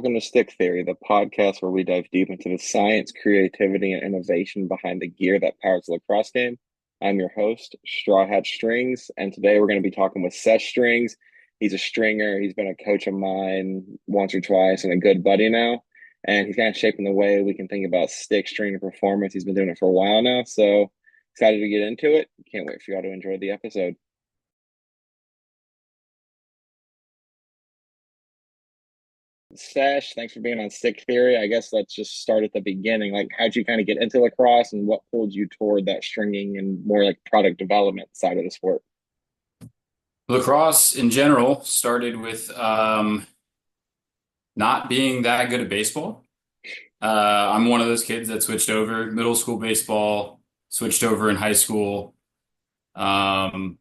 Welcome to Stick Theory, the podcast where we dive deep into the science, creativity, and innovation behind the gear that powers the lacrosse game. I'm your host, Straw Hat Strings, and today we're going to be talking with Sesh Strings. He's a stringer. He's been a coach of mine once or twice and a good buddy now. And he's kind of shaping the way we can think about stick string performance. He's been doing it for a while now, so excited to get into it. Can't wait for y'all to enjoy the episode. Sesh, thanks for being on Stick Theory. I guess let's just start at the beginning. Like, how'd you kind of get into lacrosse and what pulled you toward that stringing and more like product development side of the sport? Lacrosse in general started with not being that good at baseball. I'm one of those kids that switched over middle school baseball, switched over in high school. Um,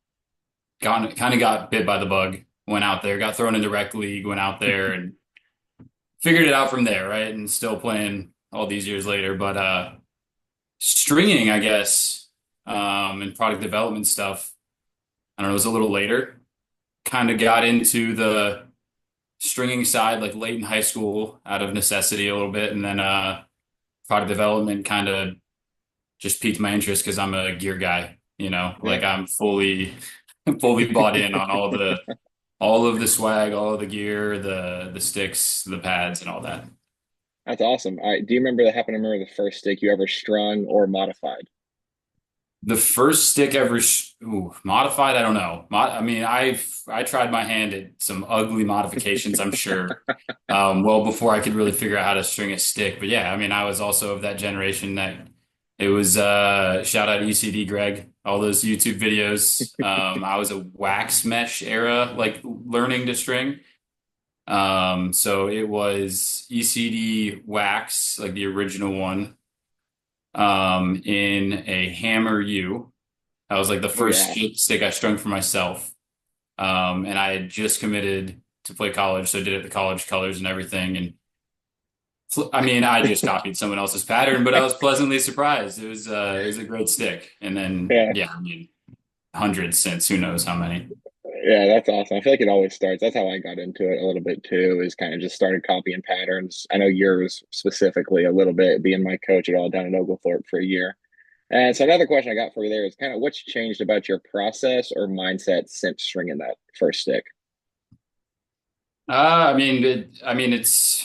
got bit by the bug, went out there, got thrown into rec league, went out there and figured it out from there, right? And still playing all these years later. But stringing, I guess, and product development stuff, I don't know, it was a little later. Kind of got into the stringing side like late in high school out of necessity a little bit, and then product development kind of just piqued my interest because I'm a gear guy, Yeah. like I'm fully bought in on all of the swag, all of the gear, the sticks, the pads, and all that. That's awesome. All right. Do you remember that happen to remember the first stick you ever strung or modified? The first stick ever modified, I don't know. I mean, I tried my hand at some ugly modifications, I'm sure. Well before I could really figure out how to string a stick. But yeah, I mean, I was also of that generation that it was shout out ECD Greg, all those YouTube videos. I was a wax mesh era, like learning to string. So it was ECD wax, like the original one, in a Hammer U. That was like the Oh first yeah. stick I strung for myself. And I had just committed to play college, so I did it the college colors and everything. And I mean, I just copied someone else's pattern, but I was pleasantly surprised. It was a great stick. And then Yeah. yeah, I mean, hundreds since who knows how many. Yeah, that's awesome. I feel like it always starts. That's how I got into it a little bit too, is kind of just started copying patterns. I know yours specifically a little bit, being my coach at all down in Oglethorpe for a year. And so another question I got for you there is kind of what's changed about your process or mindset since stringing that first stick? It's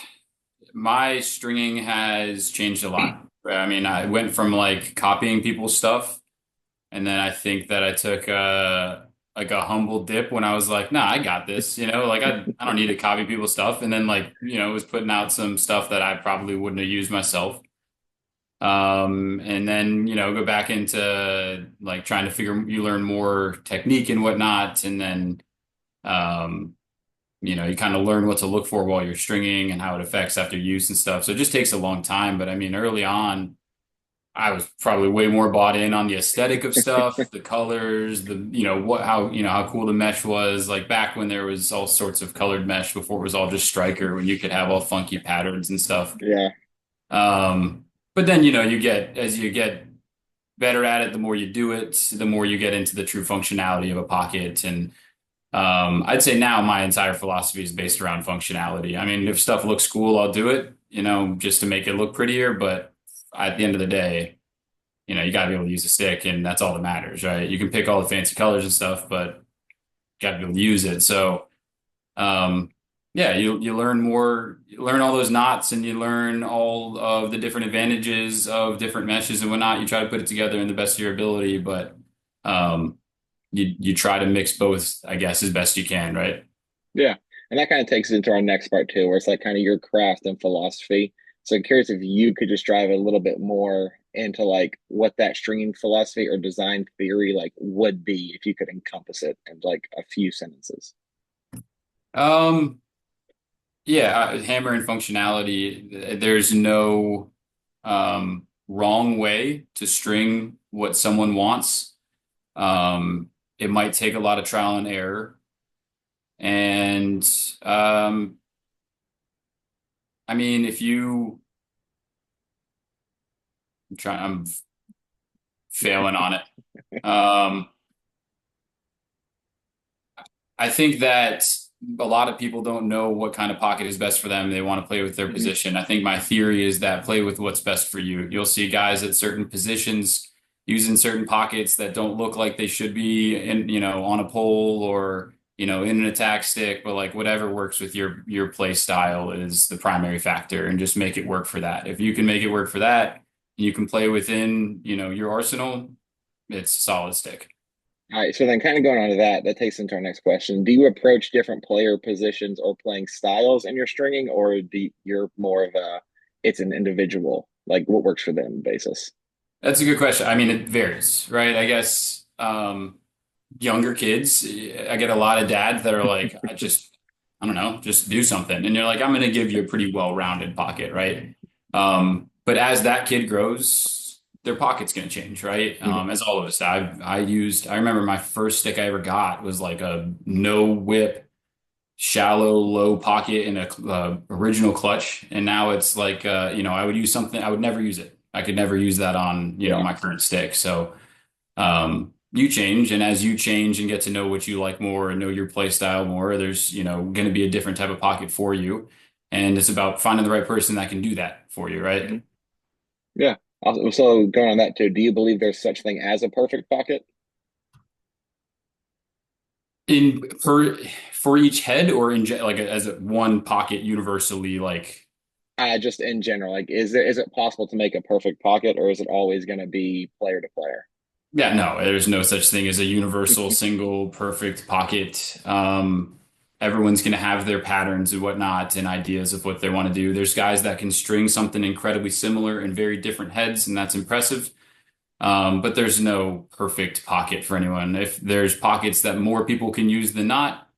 my stringing has changed a lot. I mean, I went from like copying people's stuff. And then I think that I took like a humble dip when I was like, nah, I got this, like I don't need to copy people's stuff. And then like, was putting out some stuff that I probably wouldn't have used myself. And then, go back into like trying to you learn more technique and whatnot. And then, um, you kind of learn what to look for while you're stringing and how it affects after use and stuff. So it just takes a long time. But I mean, early on, I was probably way more bought in on the aesthetic of stuff, the colors, how cool the mesh was. Like back when there was all sorts of colored mesh before it was all just striker, when you could have all funky patterns and stuff. Yeah. But then, as you get better at it, the more you do it, the more you get into the true functionality of a pocket. And I'd say now my entire philosophy is based around functionality. I mean, if stuff looks cool, I'll do it, just to make it look prettier. But at the end of the day, you got to be able to use a stick, and that's all that matters, right? You can pick all the fancy colors and stuff, but you got to be able to use it. So, um, yeah, you learn more, you learn all those knots, and you learn all of the different advantages of different meshes and whatnot. You try to put it together in the best of your ability, but um, you try to mix both, I guess, as best you can, right? Yeah. And that kind of takes us into our next part too, where it's like kind of your craft and philosophy. So I'm curious if you could just drive a little bit more into like what that stringing philosophy or design theory like would be if you could encompass it in like a few sentences. Um, yeah, hammer and functionality. There's no wrong way to string what someone wants. It might take a lot of trial and error. And um, I mean, if you I'm failing on it. I think that a lot of people don't know what kind of pocket is best for them. They want to play with their Hmm. position. I think my theory is that play with what's best for you. You'll see guys at certain positions using certain pockets that don't look like they should be in, on a pole or, in an attack stick, but like whatever works with your play style is the primary factor and just make it work for that. If you can make it work for that, you can play within, your arsenal, it's a solid stick. All right, so then kind of going on to that, that takes into our next question. Do you approach different player positions or playing styles in your stringing, or you're more of a it's an individual, like what works for them basis? That's a good question. I mean, it varies, right? I guess younger kids, I get a lot of dads that are like, I don't know, just do something. And you're like, I'm going to give you a pretty well-rounded pocket, right? But as that kid grows, their pocket's going to change, right? Mhm. As all of us, I remember my first stick I ever got was like a no whip, shallow, low pocket in a original clutch. And now it's like, I would use something, I would never use it. I could never use that on, Yeah, my current stick. So, you change, and as you change and get to know what you like more and know your play style more, there's, going to be a different type of pocket for you. And it's about finding the right person that can do that for you, right? hmm, yeah. So going on that too, do you believe there's such thing as a perfect pocket? In for each head or like as one pocket universally, like Just in general, like is it possible to make a perfect pocket, or is it always going to be player to player? yeah, no, there's no such thing as a universal single perfect pocket. Everyone's going to have their patterns and whatnot and ideas of what they want to do. There's guys that can string something incredibly similar in very different heads, and that's impressive. But there's no perfect pocket for anyone. If there's pockets that more people can use than not,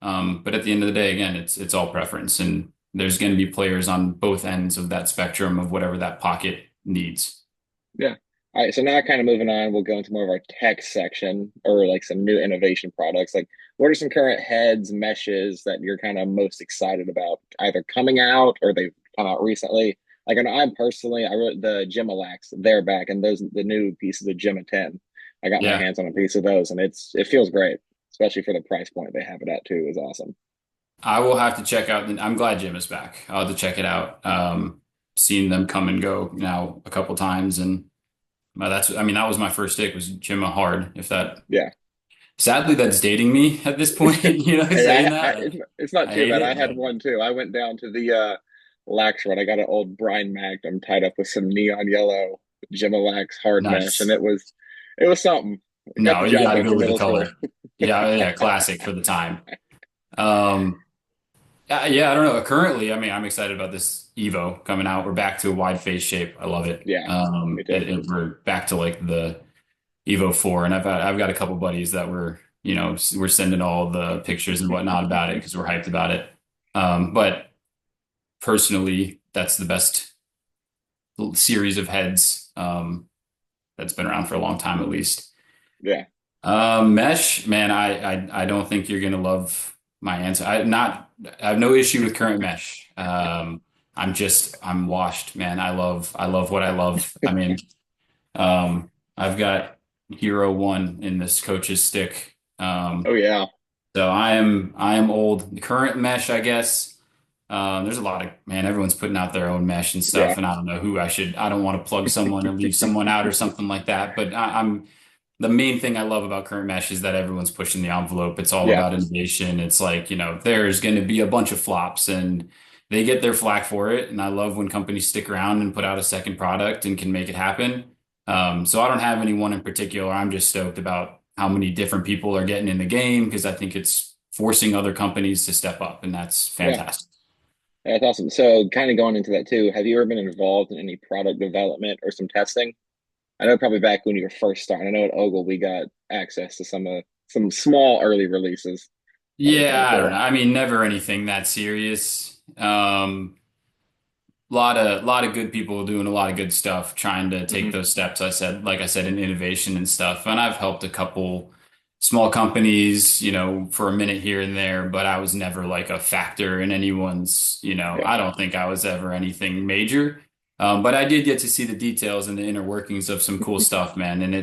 but at the end of the day, again, it's all preference, and there's going to be players on both ends of that spectrum of whatever that pocket needs. Yeah. All right. So now, kind of moving on, we'll go into more of our tech section or like some new innovation products. Like, what are some current heads, meshes that you're kind of most excited about, either coming out or they've come out recently? Like, and I'm personally, I wrote the Gemalax, they're back, and those the new pieces of Gemma 10. I got my Yeah, hands on a piece of those, and it feels great, especially for the price point they have it at too. Is awesome. I will have to check out. I'm glad Jim is back. I'll have to check it out. Seen them come and go now a couple times, and I mean, that was my first stick was Jim Hard. If that, Yeah. sadly, that's dating me at this point. Hey, Saying that, it's not I too hate bad. I it, had but one too. I went down to the lax run. I got an old brine magnum tied up with some neon yellow Gemalax hard mesh, and nice. it was something. It got No, the you job got to done go for with the middle school. color. Yeah, yeah, classic for the time. Um, yeah, I don't know. Currently, I mean, I'm excited about this Evo coming out. We're back to a wide face shape. I love it. Yeah, me too. We're back to like the Evo 4, and I've got a couple buddies that we're sending all the pictures and whatnot about it because we're hyped about it. But personally, that's the best series of heads that's been around for a long time at least. Yeah, Mesh, man, I don't think you're gonna love my answer. I have no issue with current mesh. I'm washed, man. I love what I love. I mean, I've got Hero One in this coach's stick. oh yeah, So I am old. The current mesh, I guess. There's a lot of man, everyone's putting out their own mesh and stuff, yeah, and I don't know who I don't want to plug someone or leave someone out or something like that. But I'm the main thing I love about current mesh is that everyone's pushing the envelope. It's all yeah, about innovation. It's like, there's going to be a bunch of flops and they get their flack for it. And I love when companies stick around and put out a second product and can make it happen. So I don't have anyone in particular. I'm just stoked about how many different people are getting in the game because I think it's forcing other companies to step up, and that's yeah. fantastic. That's awesome. So, kind of going into that too, have you ever been involved in any product development or some testing? I know probably back when you were first starting. I know at Ogle we got access to some small early releases. That was kind of Yeah, I don't know. cool. I mean, never anything that serious. Lot of good people doing a lot of good stuff, trying to take Hmm. those steps. Like I said, in innovation and stuff. And I've helped a couple small companies, for a minute here and there, but I was never like a factor in anyone's, Yeah. I don't think I was ever anything major. But I did get to see the details and the inner workings of some cool stuff, man. And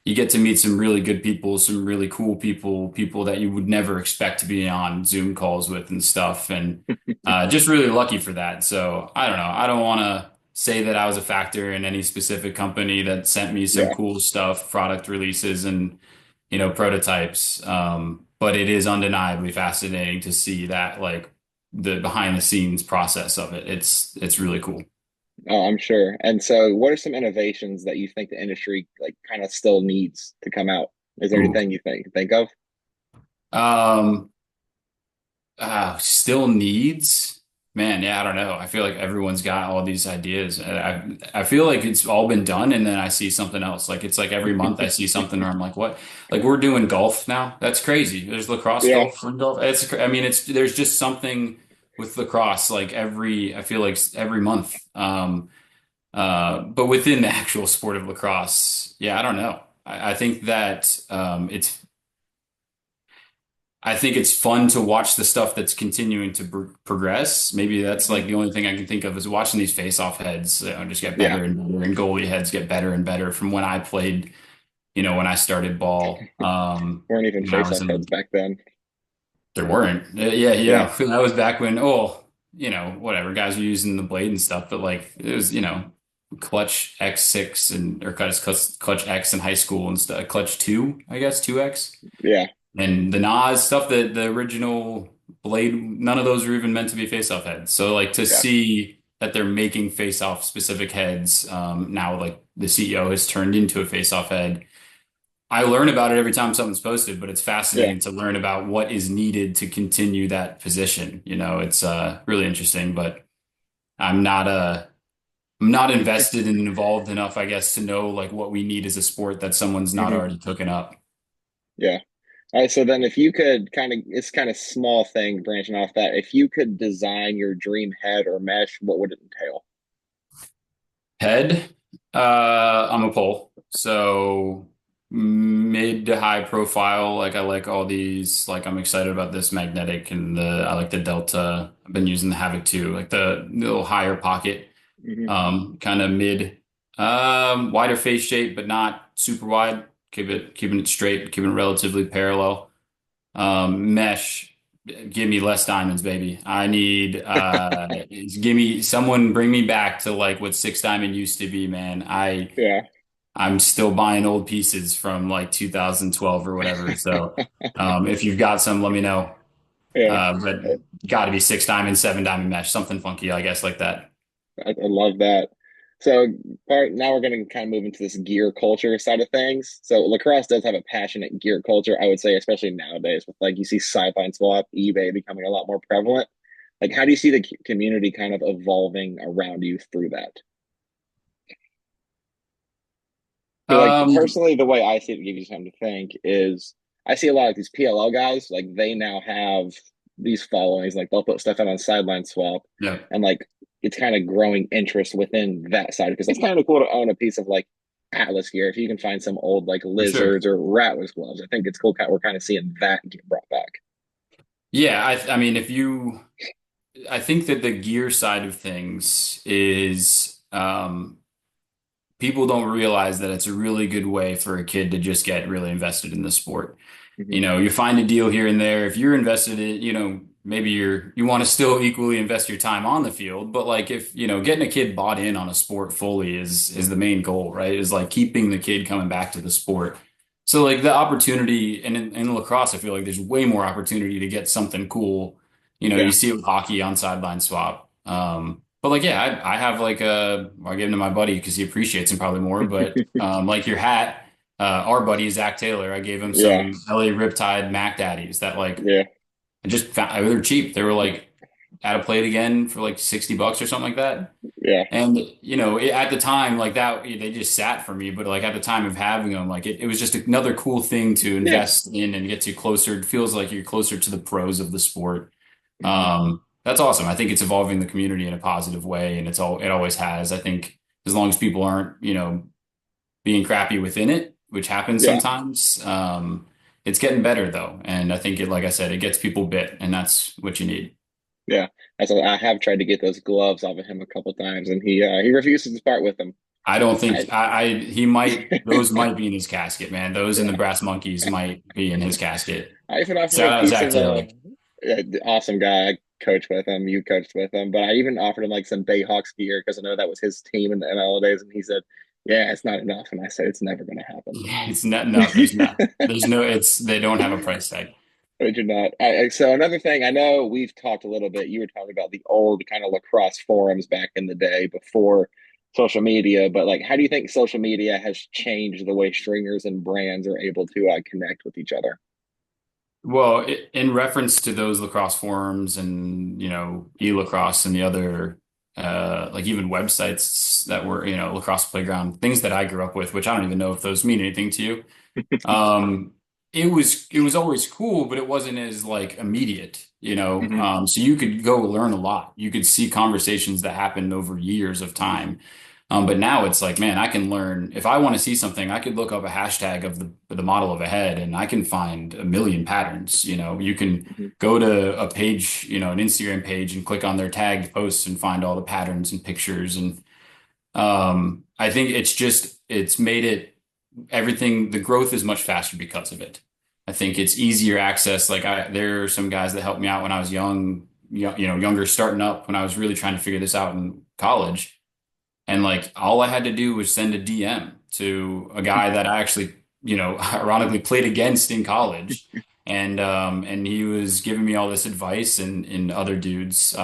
you get to meet some really good people, some really cool people, people that you would never expect to be on Zoom calls with and stuff. And just really lucky for that. So I don't know. I don't want to say that I was a factor in any specific company that sent me some Yeah. cool stuff, product releases and, prototypes. But it is undeniably fascinating to see that like the behind the scenes process of it. It's really cool. Oh, I'm sure. And so, what are some innovations that you think the industry like kind of still needs to come out? Is there Ooh. anything you think of? Um, still needs, man. Yeah, I don't know. I feel like everyone's got all these ideas. I feel like it's all been done, and then I see something else. Like it's like every month I see something where I'm like, what? Like we're doing golf now. That's crazy. There's lacrosse Yeah, golf and golf. I mean, it's there's just something with lacrosse. Like I feel like every month. But within the actual sport of lacrosse, yeah, I don't know. I think that I think it's fun to watch the stuff that's continuing to progress. Maybe that's hmm like the only thing I can think of is watching these face-off heads, just get yeah. better and better, and goalie heads get better and better from when I played, when I started ball. Weren't even When I was face-off heads in, back then. there weren't. Yeah, Yeah, that was back when, whatever, guys were using the blade and stuff, but like it was, clutch X6 and or clutch X in high school and stuff, clutch 2, I guess, 2X. yeah, And the Nas stuff that the original Blade, none of those were even meant to be face-off heads. So like to yeah, see that they're making face-off specific heads, now like the CEO has turned into a face-off head. I learn about it every time something's posted, but it's yeah. fascinating to learn about what is needed to continue that position. It's really interesting, but I'm not I'm not invested and involved enough, I guess, to know like what we need as a sport that someone's not hmm already cooking up. Yeah. All right. So then, if you could it's kind of small thing branching off that, if you could design your dream head or mesh, what would it entail? Head, I'm a pole. So mid to high profile. Like I like all these, like I'm excited about this magnetic and I like the Delta. I've been using the Havoc too, like the little higher pocket, hmm kind of mid, wider face shape, but not super wide. Keeping it straight, keeping it relatively parallel. Mesh, give me less diamonds, baby. I need give me someone bring me back to like what six diamond used to be, man. Yeah, I'm still buying old pieces from like 2012 or whatever. So if you've got some, let me know. yeah. But got to be six diamond, seven diamond mesh, something funky, I guess, like that. I love that. So now we're going to kind of move into this gear culture side of things. So lacrosse does have a passionate gear culture, I would say, especially nowadays with like you see sideline swap, eBay becoming a lot more prevalent. Like, how do you see the community kind of evolving around you through that? Because like Um, personally, the way I see it, to give you time to think, is I see a lot of these PLL guys, like they now have these followings, like they'll put stuff out on sideline swap, yeah, and like it's kind of growing interest within that side because it's kind of cool to own a piece of like Atlas gear if you can find some old like for sure. lizards or ratless gloves. I think it's cool. We're kind of seeing that get brought back. Yeah, I mean, I think that the gear side of things is, people don't realize that it's a really good way for a kid to just get really invested in the sport. hmm You find a deal here and there. If you're invested in, maybe you want to still equally invest your time on the field, but like if, getting a kid bought in on a sport fully is the main goal, right? Is like keeping the kid coming back to the sport. So like the opportunity and in lacrosse, I feel like there's way more opportunity to get something cool. You Yeah, see it with hockey on sideline swap. But like, yeah, I have like I give him to my buddy because he appreciates him probably more. But like your hat, our buddy Zach Taylor, I gave him yeah, some LA Riptide Mac Daddies that like yeah, I just found they were cheap. They were like at a plate again for like $60 or something like that. yeah, And at the time, like that, they just sat for me. But like at the time of having them, like it was just another cool thing to yeah. invest in and get you closer. It feels like you're closer to the pros of the sport. hmm That's awesome. I think it's evolving the community in a positive way, and it always has. I think as long as people aren't, being crappy within it, which happens Yeah. sometimes, it's getting better though. And I think like I said, it gets people bit, and that's what you need. Yeah, I have tried to get those gloves off of him a couple times, and he refuses to part with them. I don't I think he might, those might be in his casket, man. Those and the yeah, brass monkeys might be in his casket. I even offered him Shout a out piece Zach of Daly. yeah, awesome guy. I coached with him, you coached with him, but I even offered him like some Bayhawks gear because I know that was his team in the ML days, and he said, "Yeah, it's not enough," and I said, "It's never going to happen." It's not, no, there's no, it's, they don't have a price tag. I do not. So another thing, I know we've talked a little bit. You were talking about the old kind of lacrosse forums back in the day before social media, but like, how do you think social media has changed the way stringers and brands are able to connect with each other? Well, in reference to those lacrosse forums and, e-lacrosse and the other, like even websites that were, lacrosse playground, things that I grew up with, which I don't even know if those mean anything to you. Um, it was always cool, but it wasn't as like immediate, Hmm. So you could go learn a lot. You could see conversations that happened over years of time. But now it's like, man, I can learn if I want to see something, I could look up a hashtag of the model of a head and I can find a million patterns. You can Hmm. go to a page, an Instagram page and click on their tagged posts and find all the patterns and pictures. And I think it's made it everything, the growth is much faster because of it. I think it's easier access. Like there are some guys that helped me out when I was younger, starting up when I was really trying to figure this out in college. And like all I had to do was send a DM to a guy that I actually, ironically played against in college. And he was giving me all this advice and other dudes.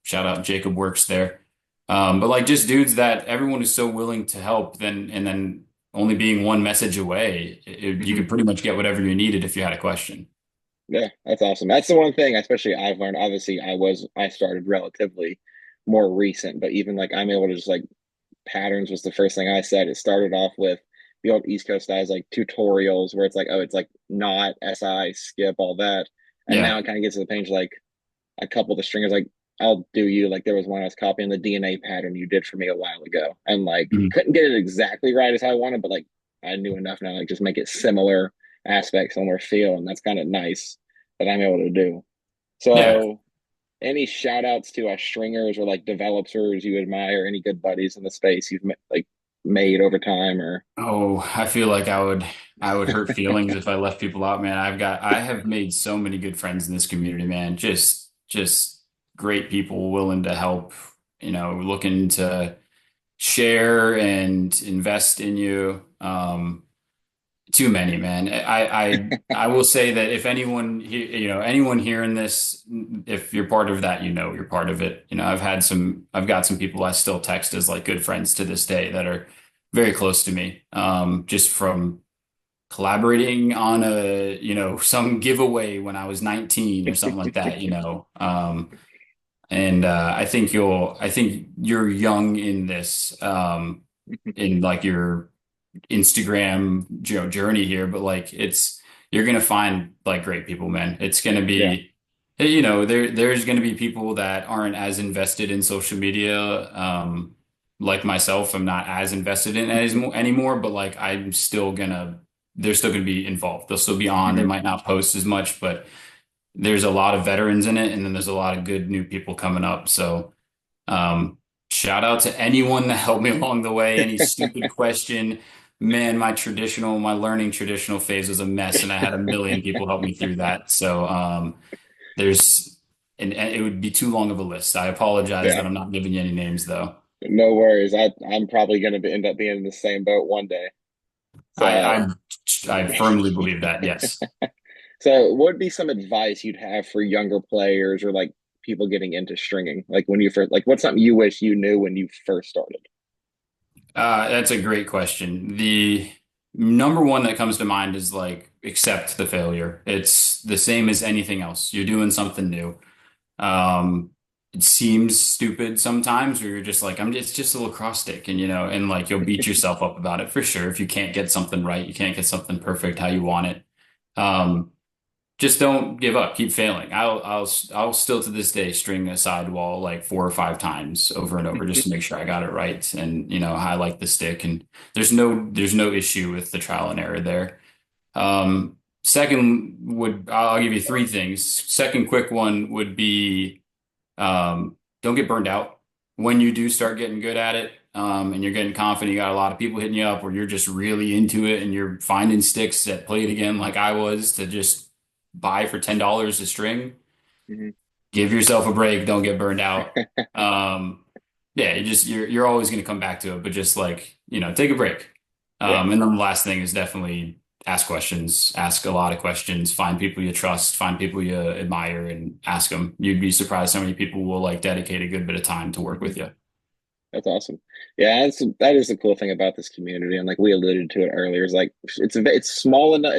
Shout out Jacob works there. But like just dudes that everyone is so willing to help, then only being one message away, you Hmm. could pretty much get whatever you needed if you had a question. Yeah, that's awesome. That's the one thing, especially I've learned. Obviously, I started relatively more recent, but even like I'm able to just like patterns was the first thing I said. It started off with the old East Coast guys like tutorials where it's like, oh, it's like not SI, skip, all that. And now Yeah. it kind of gets to the page like a couple of the stringers like, I'll do you. Like there was one I was copying the DNA pattern you did for me a while ago. And like Mhm. couldn't get it exactly right as I wanted, but like I knew enough now, like just make it similar aspects, similar feel. And that's kind of nice that I'm able to do. Yeah. So any shout outs to stringers or like developers you admire, any good buddies in the space you've like made over time or Oh, I feel like I would hurt feelings if I left people out, man. I have made so many good friends in this community, man. Just great people willing to help, looking to share and invest in you. Too many, man. I will say that if anyone hearing this, if you're part of that, you're part of it. I've got some people I still text as like good friends to this day that are very close to me. Just from collaborating on some giveaway when I was 19 or something like that. And I think you're young in this, in like your Instagram, journey here, but like you're gonna find like great people, man. It's gonna yeah. be, there's gonna be people that aren't as invested in social media, like myself. I'm not as invested in it Hmm. anymore, but like they're still gonna be involved. They'll still be on. They Hmm. might not post as much, but there's a lot of veterans in it, and then there's a lot of good new people coming up. So. Um, Shout out to anyone that helped me along the way. Any stupid question. Man, my learning traditional phase was a mess, and I had a million people help me through that. So there's, and it would be too long of a list. I apologize Yeah. that I'm not giving you any names, though. No worries. I'm probably gonna end up being in the same boat one day. I So I, I firmly believe that. Yes. so what would be some advice you'd have for younger players or like people getting into stringing? Like when you first like what's something you wish you knew when you first started? That's a great question. The number one that comes to mind is like accept the failure. It's the same as anything else. You're doing something new. Um, it seems stupid sometimes where you're just like, it's just a lacrosse stick and like you'll beat yourself up about it for sure. If you can't get something right, you can't get something perfect how you want it. Um, just don't give up. Keep failing. I'll still to this day string a sidewall like 4 or 5 times over and over just to make sure I got it right and I like the stick and there's no issue with the trial and error there. Second I'll give you three things. Second quick one would be Don't get burned out when you do start getting good at it. And you're getting confident, you got a lot of people hitting you up, or you're just really into it and you're finding sticks at Play It Again, like I was, to just buy for $10 a string. Hmm. Give yourself a break. Don't get burned out. Um, yeah, you're always going to come back to it, but just like, take a break. Yeah, And then the last thing is definitely ask questions, ask a lot of questions, find people you trust, find people you admire and ask them. You'd be surprised how many people will like dedicate a good bit of time to work with you. that's awesome. Yeah, that is the cool thing about this community, and like we alluded to it earlier, is like it's small enough.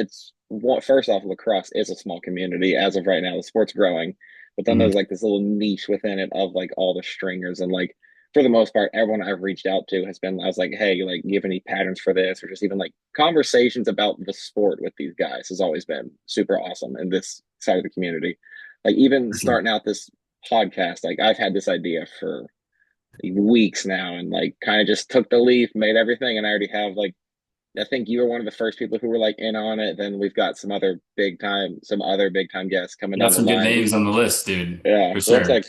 First off, lacrosse is a small community as of right now. The sport's growing, but then there's Mhm. like this little niche within it of like all the stringers, and like for the most part, everyone I've reached out to has been, I was like, hey, like, you have any patterns for this, or just even like conversations about the sport with these guys has always been super awesome in this side of the community. Like even For sure. starting out this podcast, like I've had this idea for weeks now, and like kind of just took the leaf, made everything, and I already have like, I think you were one of the first people who were like in on it. Then we've got some other big time guests coming You got down the some good line. names on the list, dude, Yeah, for we're up to sure. like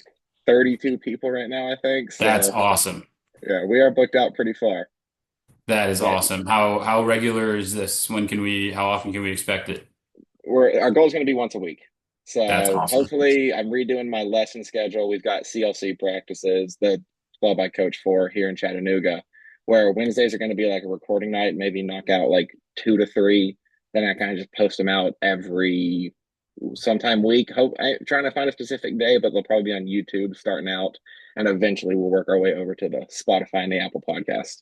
32 people right now, I think. That's So awesome. yeah, we are booked out pretty far. That is But awesome. How regular is this? How often can we expect it? our goal is going to be once a week. That's So awesome. hopefully, I'm redoing my lesson schedule. We've got CLC practices, the club I coach for here in Chattanooga, where Wednesdays are going to be like a recording night, maybe knock out like 2 to 3. Then I kind of just post them out every sometime week. I'm trying to find a specific day, but they'll probably be on YouTube starting out, and eventually we'll work our way over to the Spotify and the Apple podcast.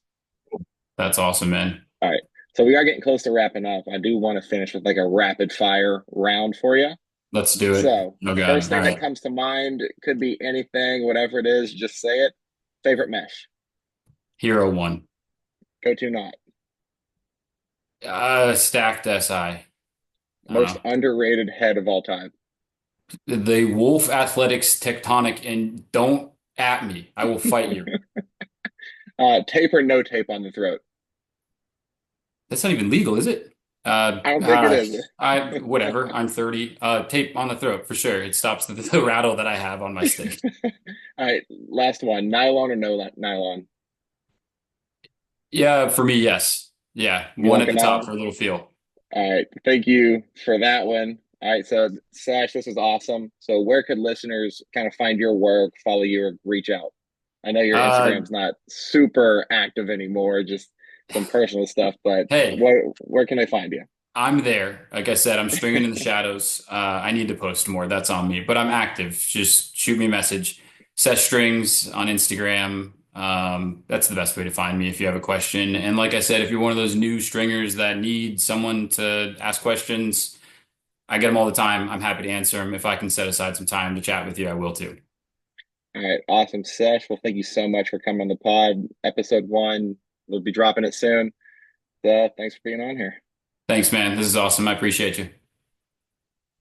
That's awesome, man. All right. So we are getting close to wrapping up. I do want to finish with like a rapid fire round for you. Let's do it. So, Oh first God. All thing that right. comes to mind could be anything, whatever it is, just say it. Favorite mesh, Hero one. go to not. Stacked SI. I don't Most know. underrated head of all time. The Wolf Athletics Tectonic, and don't at me. I will fight you. Tape or no tape on the throat. That's not even legal, is it? I don't think it is. Whatever. I'm 30. Tape on the throat for sure. It stops the rattle that I have on my stick. All right, last one. Nylon or no nylon? Yeah, for me, yes. Yeah, You one at rocking the top nylon? for a little feel. All right, thank you for that one. All right, so Sash, this is awesome. So, where could listeners kind of find your work, follow you, or reach out? I know your Uh, Instagram's not super active anymore, just some personal stuff, but hey, where can they find you? I'm there. Like I said, I'm stringing in the shadows. I need to post more. That's on me, but I'm active. Just shoot me a message. Sesh Strings on Instagram. That's the best way to find me if you have a question. And like I said, if you're one of those new stringers that need someone to ask questions, I get them all the time. I'm happy to answer them. If I can set aside some time to chat with you, I will too. All right, awesome, Sesh. Well, thank you so much for coming on the pod. Episode 1, we'll be dropping it soon. Thanks for being on here. Thanks, man. This is awesome. I appreciate you.